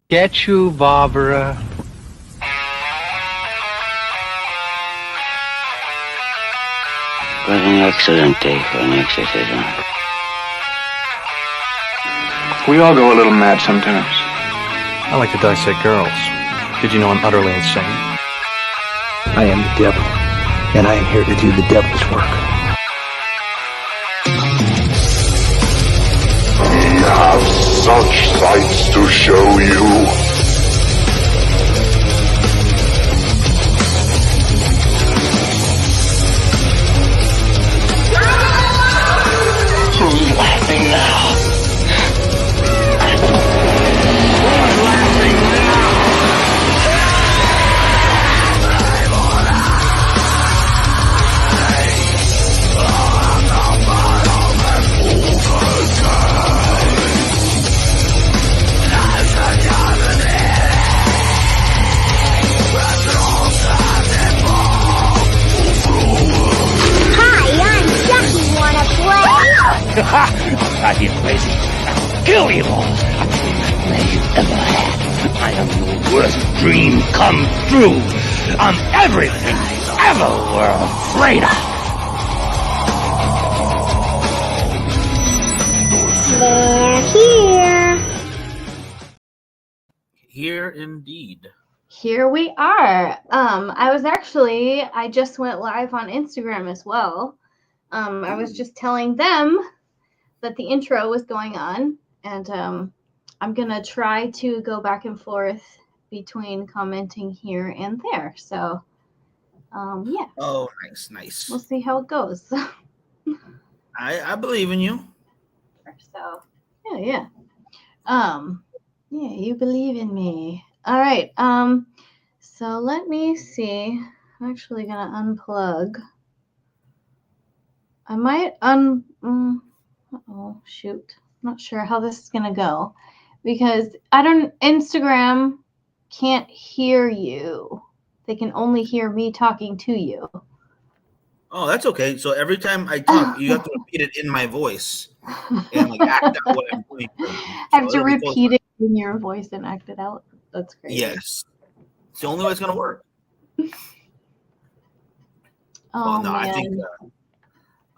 Get you, Barbara. What an excellent day for an exorcism. We all go a little mad sometimes. I like to dissect girls. Did you know I'm utterly insane? I am the devil, and I am here to do the devil's work. We have such sights to show you. Who's laughing now? Are you crazy? I'll kill you all. I'm the worst nightmare you've ever had. I am your worst dream come true. I'm everything you ever were afraid of. They're here. Here indeed. Here we are. I just went live on Instagram as well. I was just telling them that the intro was going on, and I'm gonna try to go back and forth between commenting here and there. So, yeah. Oh, nice. We'll see how it goes. I believe in you. So, yeah. Yeah, you believe in me. All right. So let me see. I'm actually gonna unplug. I might oh shoot. I'm not sure how this is gonna go because Instagram can't hear you. They can only hear me talking to you. Oh, that's okay. So every time I talk, you have to repeat it in my voice and like act out what I'm doing. So I have to repeat it in your voice and act it out. That's great. Yes. It's the only way it's gonna work. Oh, no, man. I think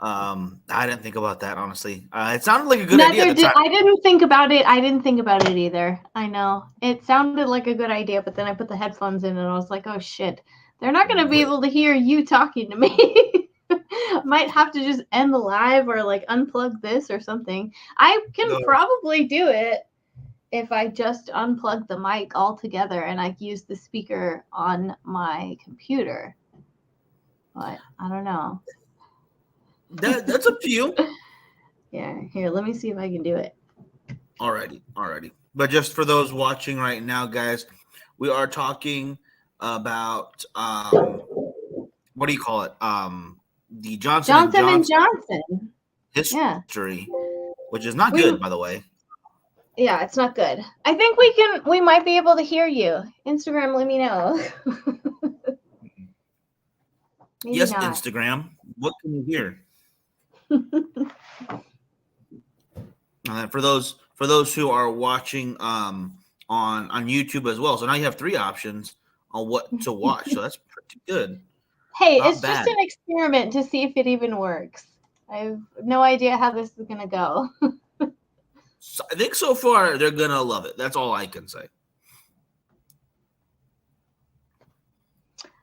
I didn't think about that, honestly. It sounded like a good idea. I didn't think about it. I didn't think about it either. I know. It sounded like a good idea, but then I put the headphones in and I was like, oh, shit. They're not going to be able to hear you talking to me. Might have to just end the live or like unplug this or something. I can probably do it if I just unplug the mic altogether and I use the speaker on my computer. But I don't know. That's up to you. Yeah, here, let me see if I can do it. Alrighty. But just for those watching right now, guys, we are talking about what do you call it? The Johnson and Johnson history, which is not good, by the way. Yeah, it's not good. I think we might be able to hear you. Instagram, let me know. Yes, not. Instagram. What can you hear? For those who are watching on YouTube as well, so now you have 3 options on what to watch. So that's pretty good. Hey, it's just an experiment to see if it even works. I have no idea how this is gonna go. So I think so far they're gonna love it. That's all I can say.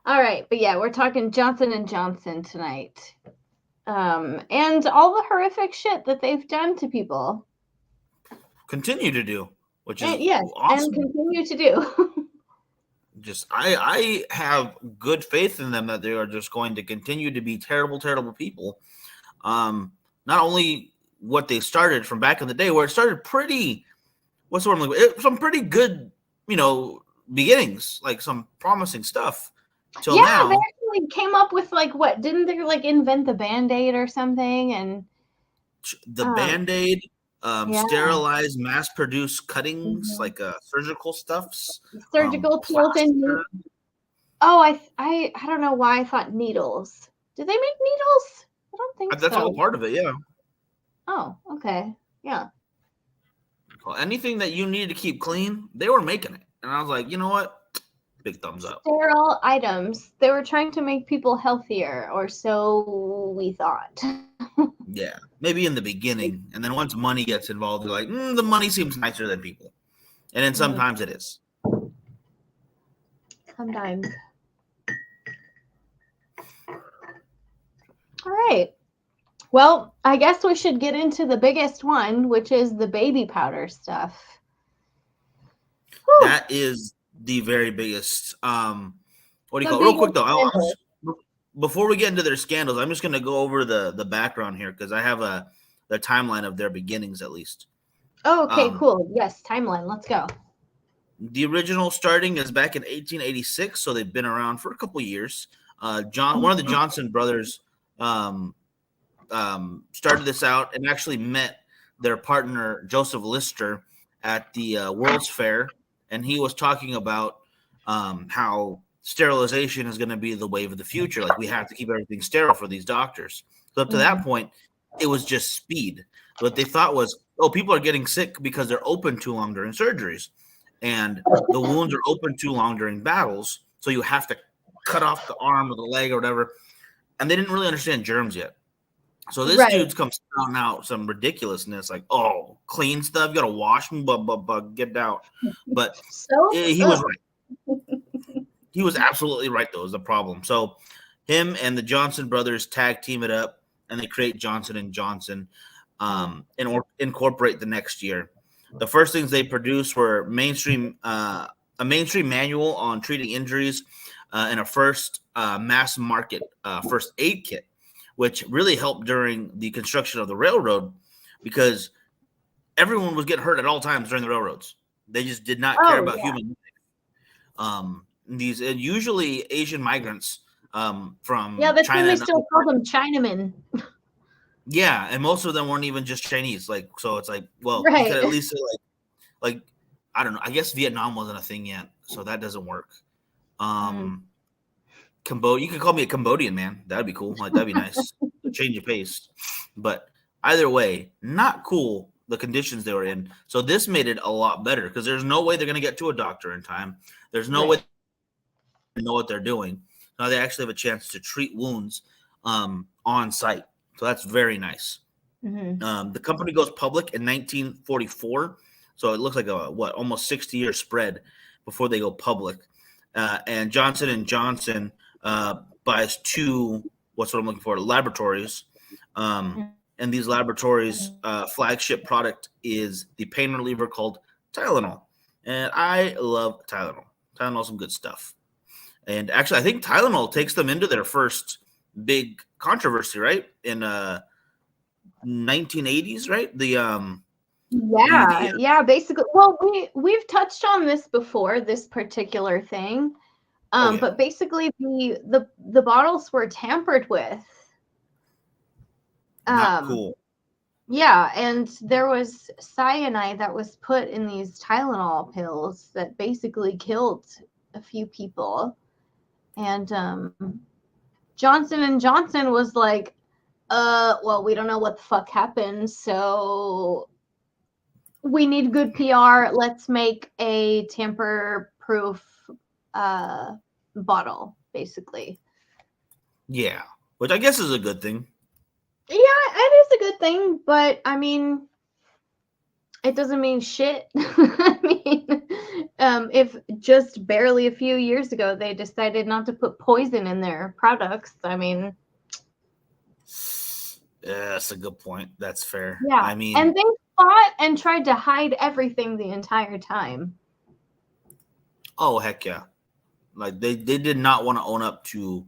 All right, but yeah, we're talking Johnson and Johnson tonight. And all the horrific shit that they've done to people. Continue to do, which is awesome. And continue to do. Just I have good faith in them that they are just going to continue to be terrible, terrible people. Not only what they started from back in the day, where it started some pretty good, beginnings, like some promising stuff. Till now. They actually came up with what? Didn't they invent the Band-Aid or something? And the Band-Aid, sterilized, mass-produced cuttings, like surgical stuffs, surgical tools, and I don't know why I thought needles. Did they make needles? I don't think that's all part of it. Yeah. Oh, okay. Yeah. Well, anything that you needed to keep clean, they were making it. And I was like, you know what? Big thumbs up. Sterile items. They were trying to make people healthier, or so we thought. Yeah, maybe in the beginning. And then once money gets involved, you're like, the money seems nicer than people. And then sometimes it is. Sometimes. All right. Well, I guess we should get into the biggest one, which is the baby powder stuff. Whew. That is the very biggest. What do you call it? Real quick, though. Before we get into their scandals, I'm just going to go over the background here because I have the timeline of their beginnings, at least. Oh, okay, cool. Yes, timeline. Let's go. The original starting is back in 1886, so they've been around for a couple years. One of the Johnson brothers started this out and actually met their partner, Joseph Lister, at the World's Fair, and he was talking about how sterilization is going to be the wave of the future. Like, we have to keep everything sterile for these doctors. So up to that point, it was just speed. What they thought was, people are getting sick because they're open too long during surgeries, and the wounds are open too long during battles, so you have to cut off the arm or the leg or whatever. And they didn't really understand germs yet. So this dude's come spouting out some ridiculousness, like, clean stuff, you got to wash them, get out. But he was right. He was absolutely right, though, is the problem. So him and the Johnson brothers tag team it up, and they create Johnson & Johnson and incorporate the next year. The first things they produced were a mainstream manual on treating injuries and a first mass market first aid kit, which really helped during the construction of the railroad because everyone was getting hurt at all times during the railroads. They just did not care about human life. These usually Asian migrants from that's China. when they still call them Chinamen. Yeah, and most of them weren't even just Chinese. Like, so it's like, well, you could at least say like I don't know. I guess Vietnam wasn't a thing yet, so that doesn't work. Cambodia, you could call me a Cambodian, man. That'd be cool. Like, that'd be nice. Change of pace. But either way, not cool. The conditions they were in. So this made it a lot better because there's no way they're going to get to a doctor in time. There's no way they know what they're doing. Now they actually have a chance to treat wounds on site. So that's very nice. The company goes public in 1944. So it looks like almost 60-year spread before they go public. And Johnson & Johnson buys two, laboratories. And these laboratories' flagship product is the pain reliever called Tylenol. And I love Tylenol. Tylenol's some good stuff. And actually, I think Tylenol takes them into their first big controversy, right? In 1980s, right? Basically. Well, we've touched on this before, this particular thing. But basically the bottles were tampered with. Not cool. Yeah, and there was cyanide that was put in these Tylenol pills that basically killed a few people. And Johnson & Johnson was like, well, we don't know what the fuck happened, so we need good PR. Let's make a tamper-proof bottle, basically. Yeah, which I guess is a good thing. Yeah, it is a good thing, but I mean, it doesn't mean shit. I mean, if just barely a few years ago they decided not to put poison in their products, I mean. Yeah, that's a good point. That's fair. Yeah, I mean, and they fought and tried to hide everything the entire time. Oh, heck yeah. Like, they did not want to own up to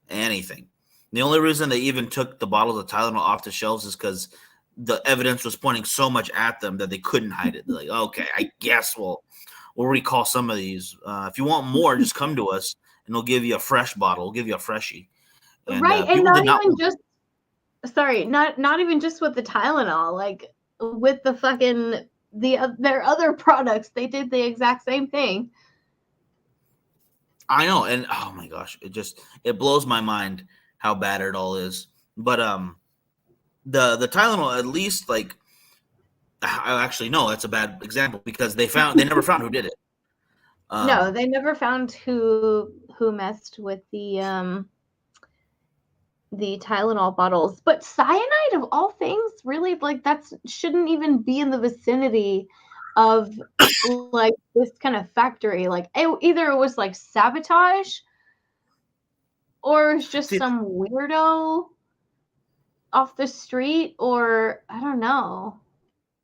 anything. The only reason they even took the bottles of Tylenol off the shelves is because the evidence was pointing so much at them that they couldn't hide it. They're like, okay, I guess we'll recall some of these. If you want more, just come to us, and we'll give you a fresh bottle. We'll give you a freshie. And, and not even just not even just with the Tylenol, like with the fucking their other products, they did the exact same thing. I know, and oh my gosh, it blows my mind how bad it all is. But the Tylenol, at least, like, I actually no, that's a bad example because they never found who did it. No, they never found who messed with the Tylenol bottles. But cyanide of all things, really, like that's shouldn't even be in the vicinity of like this kind of factory. Like either it was like sabotage or it's just some weirdo off the street, or I don't know.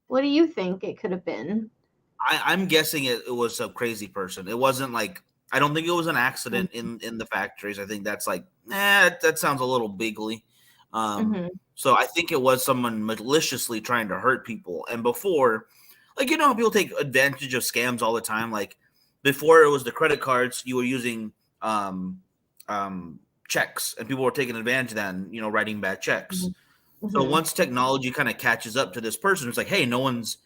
What do you think it could have been? I'm guessing it was a crazy person. It wasn't like I don't think it was an accident in the factories. I think that's like, that sounds a little bigly. So I think it was someone maliciously trying to hurt people. And before, like how people take advantage of scams all the time. Like before it was the credit cards, you were using checks, and people were taking advantage of that and writing bad checks. So once technology kind of catches up to this person, it's like, hey, no one's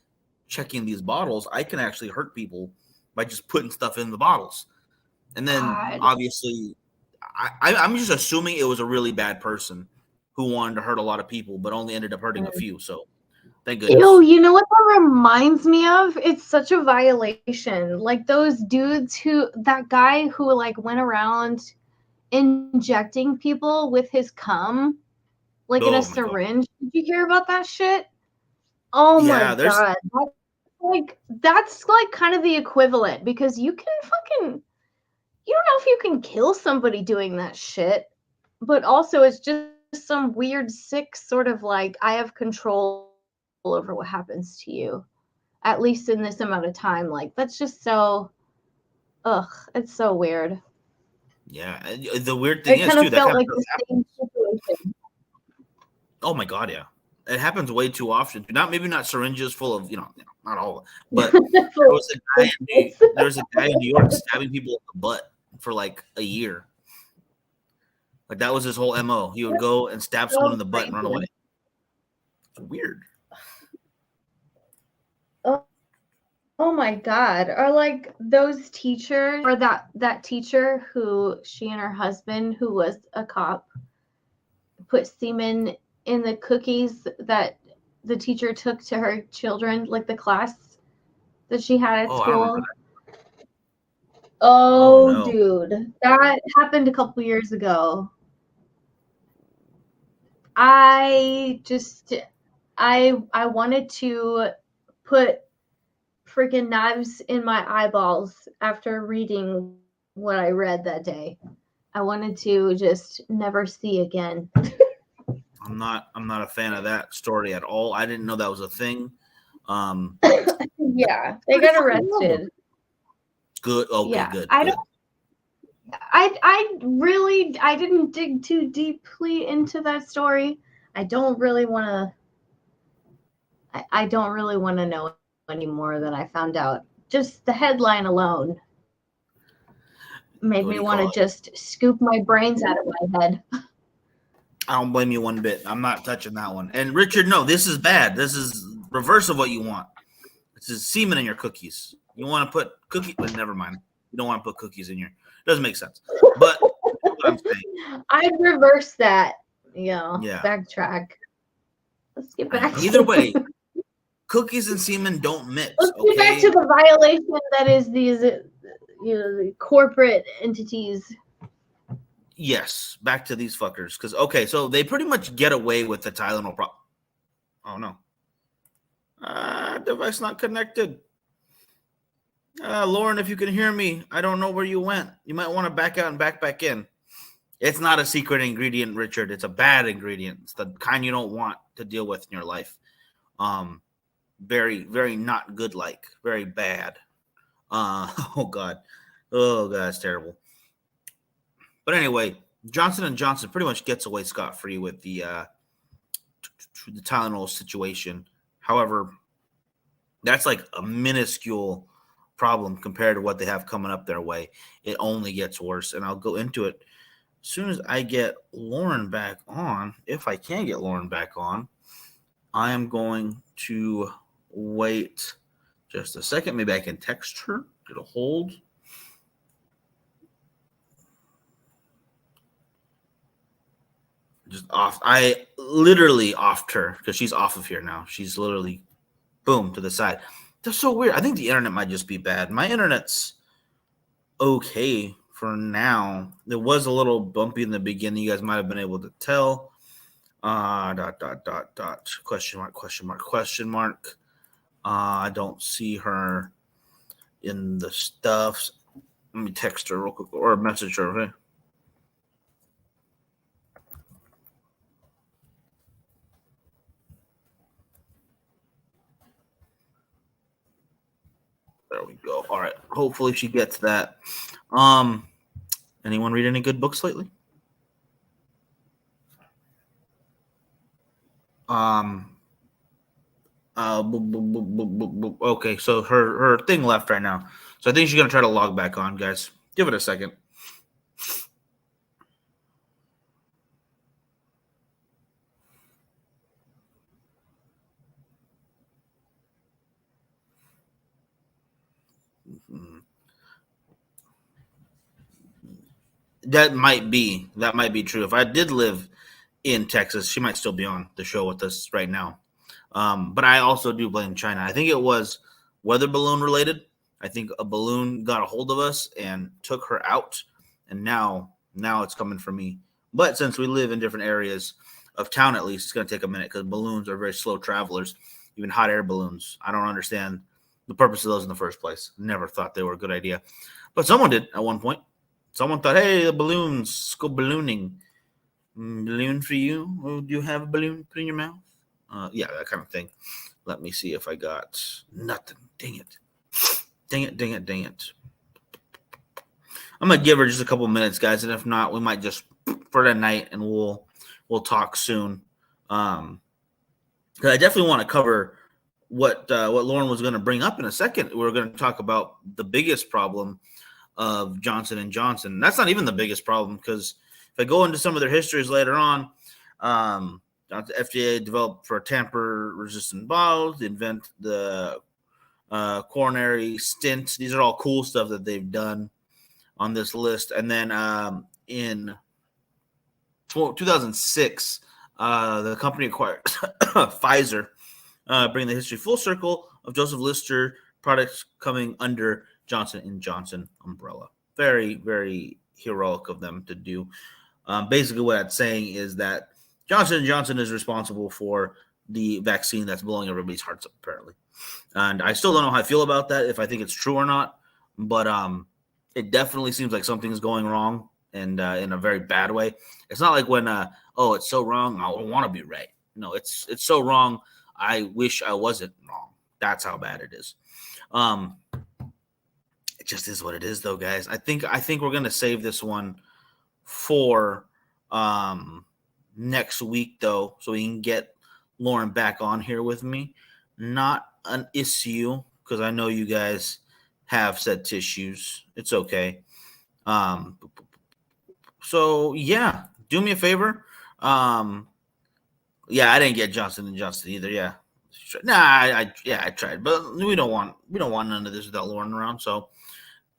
checking these bottles. I can actually hurt people by just putting stuff in the bottles. And then obviously I'm just assuming it was a really bad person who wanted to hurt a lot of people, but only ended up hurting a few. So thank goodness. You know what that reminds me of? It's such a violation. Like those dudes that guy who like went around injecting people with his cum, like in a syringe. God. Did you hear about that shit? Oh my God. That's like kind of the equivalent, because you don't know if you can kill somebody doing that shit, but also it's just some weird sick sort of like, I have control over what happens to you, at least in this amount of time. Like that's just so, it's so weird. Yeah, the weird thing is too, that felt like the same situation. Oh my God, yeah. It happens way too often. Maybe not syringes full of, not all, but there was a guy in New York stabbing people in the butt for like a year. Like that was his whole MO. He would go and stab someone in the butt and run away. It's weird. Oh my God. Or like those teachers, or that teacher who she and her husband, who was a cop, put semen in the cookies that the teacher took to her children, like the class that she had at school. No. Dude, that happened a couple years ago. I wanted to put freaking knives in my eyeballs after reading what I read that day. I wanted to just never see again. I'm not a fan of that story at all. I didn't know that was a thing. Yeah, they got arrested. Good. Okay, yeah, good. I didn't dig too deeply into that story. I don't really want to know any more than I found out. Just the headline alone made me want to just scoop my brains out of my head. I don't blame you one bit. I'm not touching that one. And Richard, no, this is bad. This is reverse of what you want. This is semen in your cookies. You want to put cookies, but never mind. You don't want to put cookies in your. Doesn't make sense. But what I'm saying, I'd reverse that. Yeah. Backtrack. Let's get back. Either way, cookies and semen don't mix. Let's get back to the violation that is these, the corporate entities. Yes, back to these fuckers. Because, so they pretty much get away with the Tylenol problem. Oh, no. Device not connected. Lauren, if you can hear me, I don't know where you went. You might want to back out and back in. It's not a secret ingredient, Richard. It's a bad ingredient. It's the kind you don't want to deal with in your life. Very, very not good like. Very bad. Oh, God. Oh, God, it's terrible. But anyway, Johnson & Johnson pretty much gets away scot-free with the Tylenol situation. However, that's like a minuscule problem compared to what they have coming up their way. It only gets worse, and I'll go into it as soon as I get Lauren back on. If I can get Lauren back on, I am going to wait just a second. Maybe I can text her, get a hold. Just off. I literally offed her because she's off of here now. She's literally boom, to the side. That's so weird. I think the internet might just be bad. My internet's okay for now. It was a little bumpy in the beginning. You guys might have been able to tell. Dot. Question mark. I don't see her in the stuff. Let me text her real quick or message her, okay? There we go. All right. Hopefully she gets that. Anyone read any good books lately? Okay, so her thing left right now. So I think she's gonna try to log back on, guys. Give it a second. That might be true. If I did live in Texas, she might still be on the show with us right now. But I also do blame China. I think it was weather balloon related. I think a balloon got a hold of us and took her out, and now it's coming for me. But since we live in different areas of town, at least it's going to take a minute because balloons are very slow travelers. Even hot air balloons. I don't understand the purpose of those in the first place. Never thought they were a good idea, but someone did at one point. Someone thought, "Hey, the balloons, let's go ballooning. Balloon for you? Oh, do you have a balloon? Put in your mouth." Yeah, that kind of thing. Let me see if I got nothing. Dang it. I'm gonna give her just a couple minutes, guys, and if not, we might just for the night, and we'll talk soon. Because I definitely want to cover what Lauren was going to bring up in a second. We're going to talk about the biggest problem of Johnson and Johnson. That's not even the biggest problem because if I go into some of their histories later on, the FDA developed for tamper-resistant bottles, invent the coronary stent. These are all cool stuff that they've done on this list. And then in 2006, the company acquired Pfizer, bringing the history full circle of Joseph Lister products coming under Johnson and Johnson umbrella. Very, very heroic of them to do. Basically, what it's saying is that Johnson & Johnson is responsible for the vaccine that's blowing everybody's hearts up, apparently. And I still don't know how I feel about that, if I think it's true or not. But it definitely seems like something's going wrong, and in a very bad way. It's not like when, it's so wrong, I want to be right. No, it's so wrong, I wish I wasn't wrong. That's how bad it is. It just is what it is, though, guys. I think we're going to save this one for next week, though, so we can get Lauren back on here with me. Not an issue, because I know you guys have said tissues. It's okay. So yeah, do me a favor. Yeah, I didn't get Johnson & Johnson either. Yeah. I tried, but we don't want none of this without Lauren around. So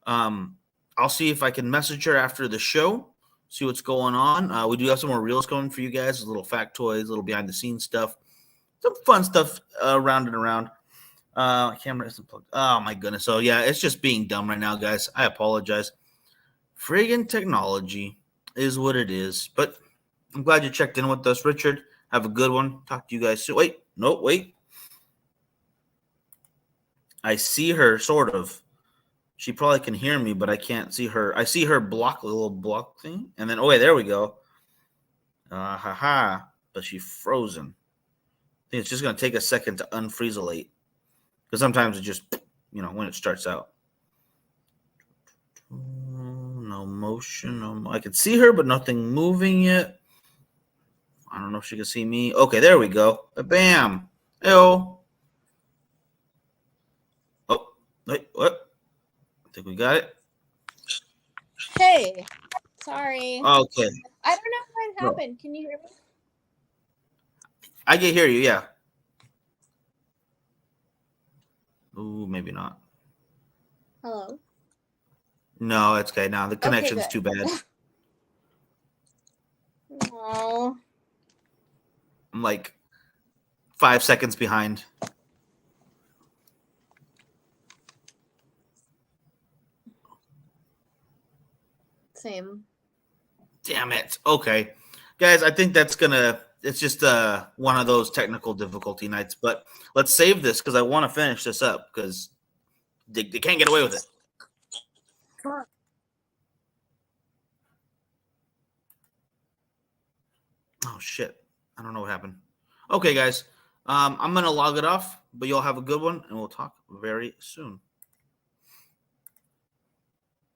I'll see if I can message her after the show, see what's going on. We do have some more reels coming for you guys, little factoids, little behind the scenes stuff, some fun stuff around and around. Camera isn't plugged. Oh my goodness. So yeah, it's just being dumb right now, guys. I apologize. Friggin' technology is what it is. But I'm glad you checked in with us, Richard. Have a good one. Talk to you guys soon. Wait. I see her, sort of. She probably can hear me, but I can't see her. I see her block, the little block thing. And then, there we go. But she's frozen. I think it's just going to take a second to unfreezolate. Because sometimes it just, when it starts out. No motion. I can see her, but nothing moving yet. I don't know if she can see me. Okay, there we go. Bam. Hey-oh. Oh, wait, what? I think we got it. Hey, sorry. Okay. I don't know what happened. No. Can you hear me? I can hear you, yeah. Ooh, maybe not. Hello? No, it's okay. Now the connection's too bad. Oh. I'm like 5 seconds behind. Same. Damn it. Okay. Guys, I think it's just one of those technical difficulty nights, but let's save this because I want to finish this up because they can't get away with it. Oh, shit. I don't know what happened. Okay, guys. I'm going to log it off, but you'll have a good one, and we'll talk very soon.